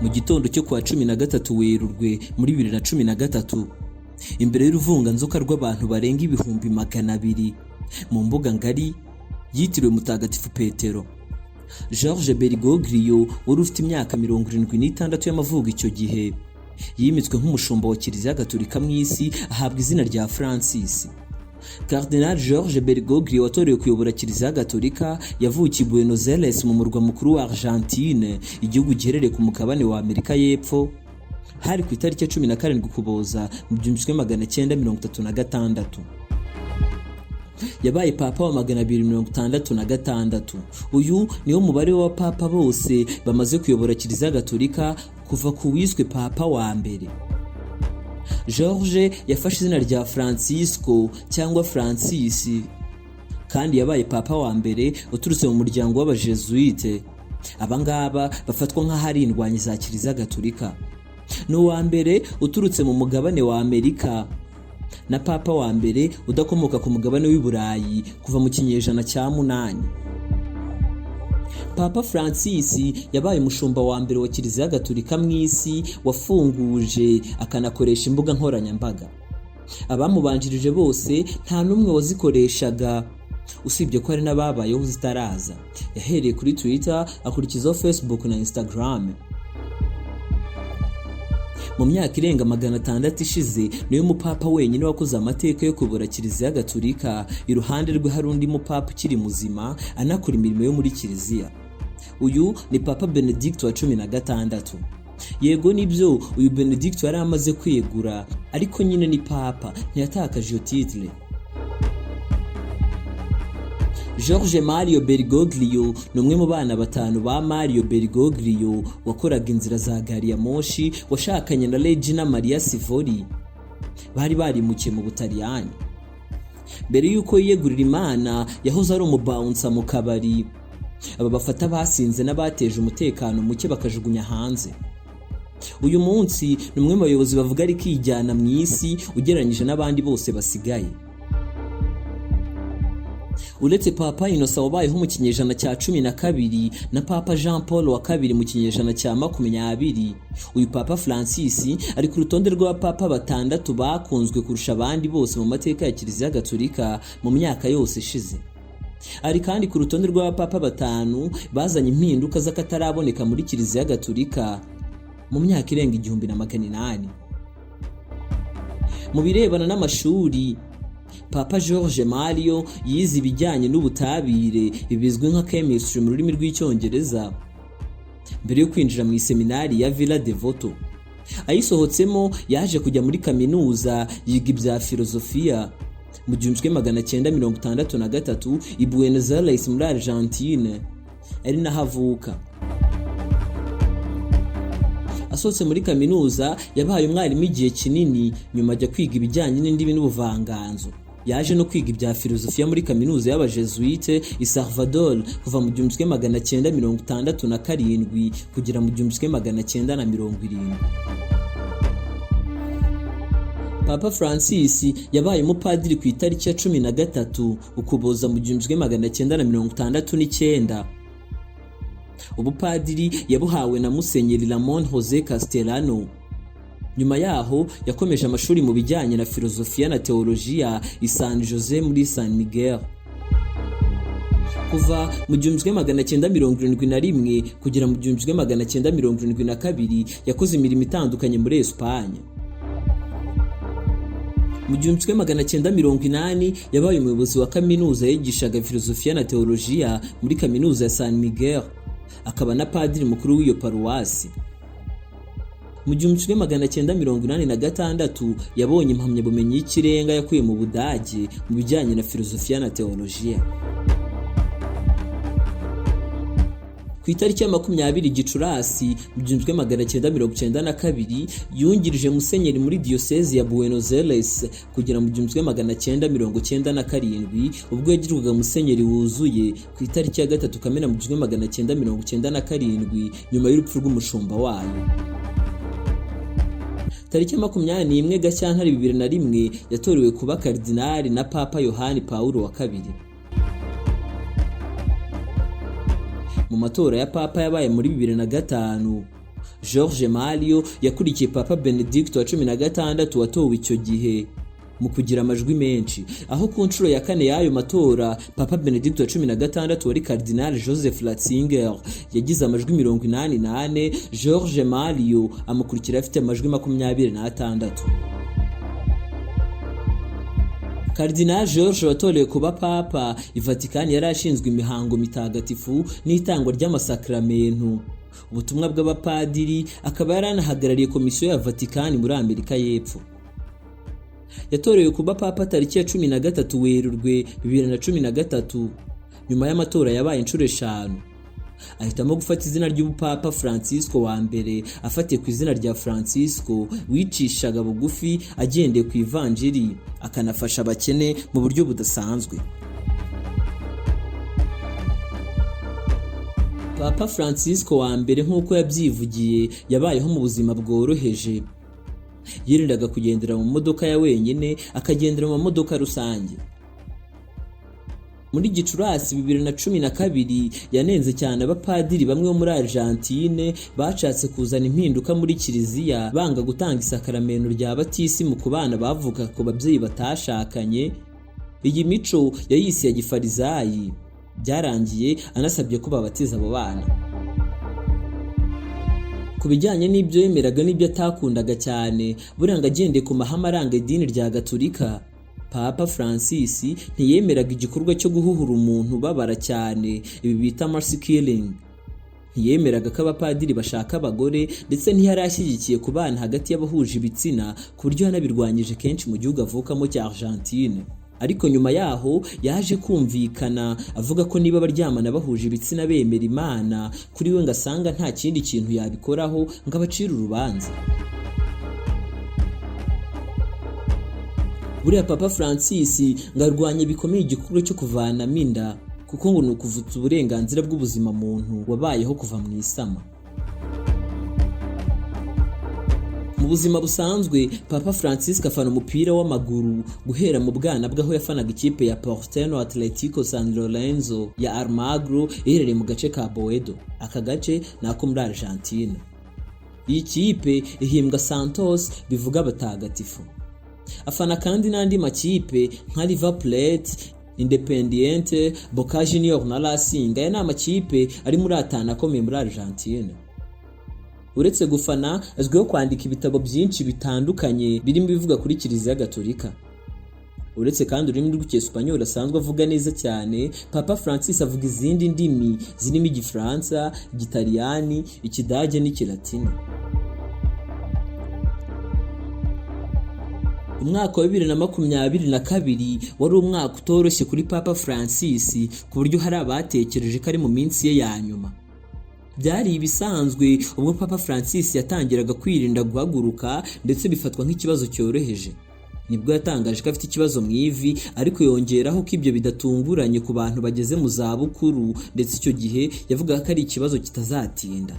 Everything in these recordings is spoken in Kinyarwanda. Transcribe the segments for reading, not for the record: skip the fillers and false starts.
mu gitondo cyo kwa 13 Werurwe muri 2013 imbere y'uruvunganzoka rw'abantu barenga ibihumbi 200 mu mbuga ngari yitiriwe Mutagatifu Petero. Georges Bergoglio wari ufite imyaka 76 y'amavuko icyo gihe yimitswe nk'umushumba wa Kiliziya Gatolika mu isi ahabwa izina rya Francis. Cardinal Georges Bergoglio watorewe kuyobora Kiliziya Gatolika yavukiye Buenos Aires mu murwa mukuru wa Argentine, igihugu giherereye ku mukabane wa Amerika y'Epfo, hari ku itariki ya 17 Ukuboza mu 1936. Yabaye papa wa 266. Uyu niwo mubare w'abapapa bose bamaze kuyobora Kiliziya Gatolika kuva ku wiswe papa wa mbere. George yafashe izina rya Francisco cyangwa Francis kandi yabaye papa wa mbere uturutse mu muryango w'abajesuite. Abangaba bafatwa nk'ahari indwanyi za Kiliziya Gatolika. N'uwa mbere uturutse mu mugabane wa Amerika na papa wa mbere udakomoka ku mugabane w'i Burayi kuva mu kinyejana cya 8. Papa Francis yabaye umushumba wa mbere wa Kiliziya Gatolika mu isi wafunguje akanakoresha imbuga nkoranyambaga. Abamubanjirije bose nta numwe wazikoreshaga usibye ko hari n'ababayeho zitaraza. Yahereye kuri Twitter akurikizaho Facebook na Instagram. Mu myaka irenga 600 ishize niyo mupapa wenyine wakoze amateka yo kuyobora Kiliziya Gatolika. Iruhande rwe hari undi mupapa ukiri muzima anakora imirimo yo muri Kiliziya. Uyu ni Papa Benedicto wa 16. Yego nibyo uyu Benedicto yari amaze kwegura, ariko nyine ni papa, ntiyatakaje iyo titre. Jorge Mario Bergoglio ni umwe mu bana batanu ba Mario Bergoglio wakoraga inzira za gari ya moshi, washakanye na Regina Maria Sivori. Bari barimukiye mu Butaliyani. Mbere yuko yiyegurira Imana yahoze ari umubouncer mu kabari. Aba bafata basinze n'abateje umutekano muke bakajugunya hanze. Uyu munsi ni umwe mu bayobozi bavuga ari kijyana mu isi ugereranyije n'abandi bose basigaye. Uretse Papa Innocent wabayeho mu kinyejana cya 12 na Papa Jean Paul wa kabiri mu kinyejana cya 20, uyu Papa Francis ari ku rutonde rw'abapapa 6 bakunzwe kurusha abandi bose mu mateka ya Kiliziya Gatolika mu myaka yose ishize. Ari kandi ku rutonde rw'abapapa 5 bazanye impinduka z'akataraboneka muri Kiliziya Gatolika mu myaka irenga 1800. Mu birebana n'amashuri, Papa George Mario yize ibijyanye n'ubutabire bizwi nka chemistry mu rurimi rw'icyongereza mbere yo kwinjira mu iseminari ya Villa Devoto. Ayisohotsemo yaje kujya muri kaminuza yiga ibya filozofiya mu 1963 i Buenos Aires muri Argentine, ari naho avuka. Asohotse muri kaminuza yabaye umwarimu igihe kinini, nyuma ajya kwiga ibijyanye n'indimi n'ubuvanganzo. Yaje no kwiga ibya filozofiya muri kaminuza y'abajesuite i Salvador kuva mu 1967 kugera mu 1970. Papa Francis yabaye umupadiri ku itariki ya 13 Ukuboza mu 1969. Ubupadiri yabuhawe na Musenyeri Ramon Jose Castellano. Nyuma yaho yakomeje amashuri mu bijyanye na filozofiya na teolojiya i San Jose muri San Miguel. Kuva mu 1971 kugera mu 1972 yakoze imirimo itandukanye muri Espagne. Mu 1980 yabaye umuyobozi wa kaminuza yigishaga filozofiya na teolojiya muri kaminuza ya San Miguel, akaba na padiri mukuru w'iyo paruwasi. Mu 1986 yabonye impamyabumenyi y'ikirenga yakuye mu Budage mu bijyanye na filozofiya na teolojiya. Ku itariki ya 20 Gicurasi mu 1992 yungirije musenyeri muri diocese ya Buenos Aires kugera mu 1997 ubwo yagirwaga musenyeri wuzuye ku itariki ya 3 Kamena mu 1997 nyuma y'urupfu rw'umushumba wayo. Tariki 21 Gashyantare 2001 yatorewe kuba kardinali na Papa Yohani Paulo wa kabiri. Mu matora ya Papa yabaye muri 2005 Jorge Mario yakurikiye Papa Benedicto wa 16 watowe icyo gihe mu kugira amajwi menshi, aho ku nshuro ya kane y'ayo matora Papa Benedicto wa 16 wari Cardinal Joseph Ratzinger yagize amajwi 88, Jorge Mario amukurikira afite amajwi 26. Cardinal George watorewe kuba papa, Vatican yari ashinzwe imihango mitagatifu n'itangwa ry'amasakramentu, ubutumwa bw'abapadiri, akaba yaranahagarariye komisiyo ya Vatican muri Amerika y'Epfo. Yatorewe kuba papa tariki ya 13 Werurwe 2013 nyuma y'amatora yabaye inshuro 5. Ahitamo gufata izina ry'ubupapa Francisco wa mbere, afatiye ku izina rya Francisco wicishaga bugufi agendeye ku ivanjiri, akanafasha abakene mu buryo budasanzwe. Papa Francisco wa mbere nk'uko yabyivugiye yabayeho mu buzima bworoheje. Yirindaga kugendera mu modoka ya wenyine, akagendera mu modoka rusange. Muri Gicurasi 2012 yanenze cyane abapadiri bamwe bo muri Argentine bashatse kuzana impinduka muri kiliziya, banga gutanga isakaramentu rya batisimu ku bana bavuka ku babyeyi batashakanye. Iyi mico yayise ya gifarizayi, byarangiye anasabye ko babatiza abo bana. Ku bijyanye n'ibyo yemeraga n'ibyo atakundaga cyane, buranga agendeye ku mahame aranga idini rya Gatolika, Papa Francis ntiyemeraga igikorwa cyo guhuhura umuntu babara cyane, ibi bita mercy killing. Ntiyemeraga ko abapadiri bashaka abagore, ndetse ntiyarashyigikiye ku bana hagati y'abahuje ibitsina, ku buryo yanabirwanyije kenshi mu gihugu avukamo cya Argentine. Ariko nyuma yaho yaje kumvikana avuga ko niba baryamana bahuje ibitsina bemera Imana, kuri we ngasanga nta kindi kintu yabikoraho ngo abacire urubanza. Buriya Papa Francis ngarwanye bikomeye igikorwa cyo kuvanamo inda, kuko ngo nukuvutsa uburenganzira bw'ubuzima muntu wabayeho kuva mu isama. Mu buzima busanzwe Papa Francis afana umupira w'amaguru guhera mu bwana bwaho yafanaga ikipe ya Porteño Atlético San Lorenzo ya Almagro iherereye mu gace ka Boedo. Aka gace nako muri Argentine. Iyi kipe ihimbwa Santos, bivuga abatagatifu. Afana kandi n'andi makipe nka River Plate, Independiente, Boca Juniors na Racing. Aya ni amakipe ari muri atanu akomeye muri Argentine. Uretse gufana, azwiho kwandika ibitabo byinshi bitandukanye birimo bivuga kuri Kiliziya Gatolika. Uretse kandi ururimi rw'Icyesipanyoli asanzwe avuga neza cyane, Papa Francis avuga izindi ndimi zirimo Igifaransa, Igitaliyani, Ikidage n'Ikilatini. Umwaka wa 2022 wari umwaka utoroshye kuri Papa Francis, ku buryo hari abatekereje ko ari mu minsi ye ya nyuma. Byari ibisanzwe ubwo Papa Francis yatangiraga kwirinda guhaguruka, ndetse bifatwa nk'ikibazo cyoroheje. Nibwo yatangaje ko afite ikibazo mu ivi, ariko yongeraho ko ibyo bidatunguranye ku bantu bageze mu za bukuru, ndetse icyo gihe yavugaga ko ari ikibazo kitazatinda.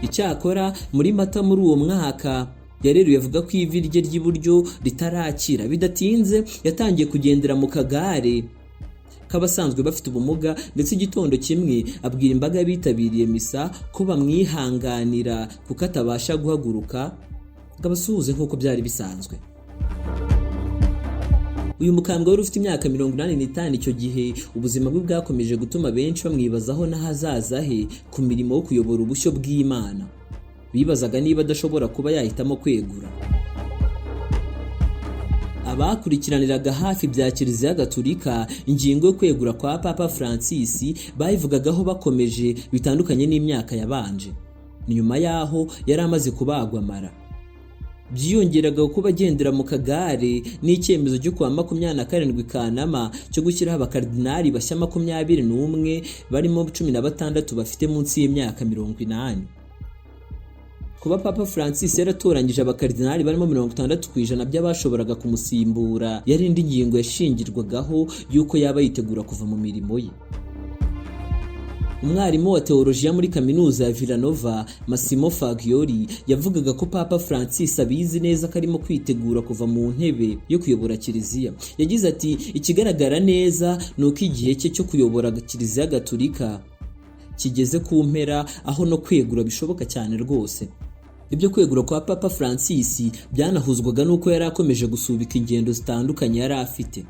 Icyakora muri Mata muri uwo mwaka yareruye avuga ko ivi rye ry'iburyo ritarakira. Bidatinze yatangiye kugendera mu kagare k'abasanzwe bafite ubumuga, ndetse igitondo kimwe abwira imbaga y'abitabiriye misa ko bamwihanganira kuko atabasha guhaguruka, ngo abasuhuze nk'uko byari bisanzwe. Uyu mukambwe wari ufite imyaka 85 icyo gihe, ubuzima bwe bwakomeje gutuma benshi bamwibazaho n'ahazaza he ku mirimo yo kuyobora ubushyo bw'Imana. Bibazaga niba adashobora kuba yahitamo kwegura. Abakurikiraniraga hafi bya Kiliziya Gatolika ingingo yo kwegura kwa Papa Francis bayivugagaho bakomeje, bitandukanye n'imyaka yabanje. Ni nyuma yaho yari amaze kubagwa amara. Byiyongeraga kuba agendera mu kagare n'icyemezo cyo kuwa 27 Kanama cyo gushyiraho abakardinali bashya 21 barimo 16 bafite munsi y'imyaka 80. Kuba Papa Francis yaratoranyije abakardinali barimo 60% by'abashoboraga kumusimbura, yari indi ngingo yashingirwagaho yuko yaba yitegura kuva mu mirimo ye. Umwarimu wa teolojiya muri kaminuza ya Villanova, Massimo Fagioli, yavugaga ko Papa Francis abizi neza ko arimo kwitegura kuva mu ntebe yo kuyobora Kiliziya. Yagize ati, ikigaragara neza ni uko igihe cye cyo kuyobora Kiliziya Gatolika kigeze ku mpera, aho no kwegura bishoboka cyane rwose. Ibyo kwegura kwa Papa Francis byanahuzwaga n'uko yari akomeje gusubika ingendo zitandukanye yari afite.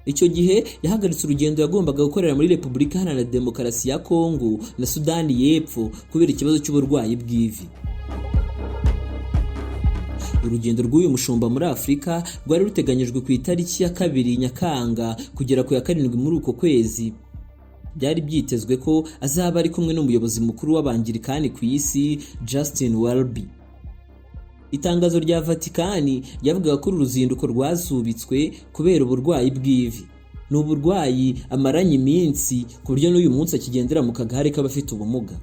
Icyo gihe yahagaritse urugendo yagombaga gukorera muri Repubulika Iharanira Demokarasi ya Kongo na Sudani y'Epfo kubera ikibazo cy'uburwayi bw'ivi. Urugendo rw'uyu mushumba muri Afurika rwari ruteganyijwe ku itariki ya 2 Nyakanga kugera ku ya 7 muri uko kwezi. Byari byitezwe ko azaba ari kumwe n'umuyobozi mukuru w'Abangirikani ku isi, Justin Welby. Itangazo rya Vatikani ryavugaga ko uru ruzinduko rwasubitswe kubera uburwayi bw'ivi. Ni uburwayi amaranye iminsi ku buryo n'uyu munsi akigendera mu kagare k'abafite ubumuga.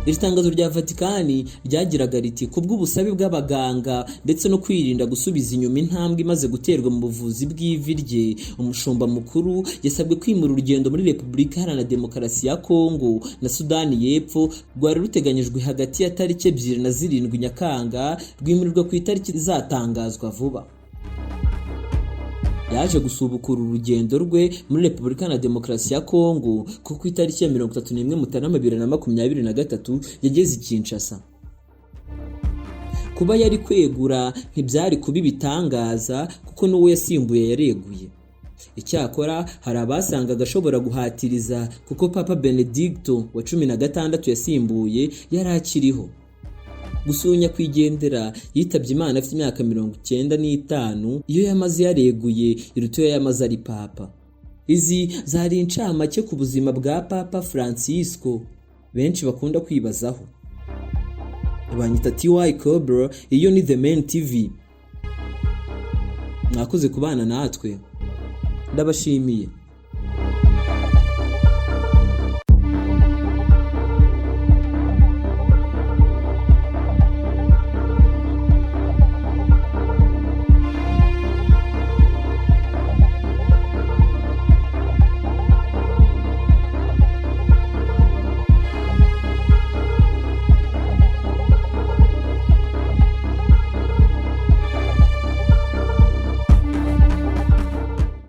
Iri tangazo rya Vatikani ryagiraga riti kubw'ubusabe bw'abaganga ndetse no kwirinda gusubiza inyuma intambwe imaze guterwa mu buvuzi bw'ivi rye, umushumba mukuru yasabwe kwimura urugendo muri Repubulika Iharanira Demokarasi ya Kongo na Sudani y'Epfo rwari ruteganyijwe hagati ya tariki 2 na 7 Nyakanga, rwimurirwa ku itariki izatangazwa vuba. Yaje gusubukura urugendo rwe muri Repubulika Iharanira Demokarasi ya Kongo ko ku itariki ya 31 Mutarama 2023 yageze i Kinshasa. Kuba yari kwegura ntibyari kuba ibitangaza kuko n'uwo yasimbuye yareguye. Icyakora hari abasangaga ashobora guhatiriza kuko Papa Benedicto wa 16 yasimbuye yari akiriho. Gusunya kwigendera yitabye Imana afite imyaka 95 iyo yamaze yareguye iruto yamaze ari papa. Izi zari incamake ku buzima bwa Papa Francisco benshi bakunda kwibazaho. Banyita TY Cobra, iyo ni The Main TV. Mwakoze kubana natwe, ndabashimiye.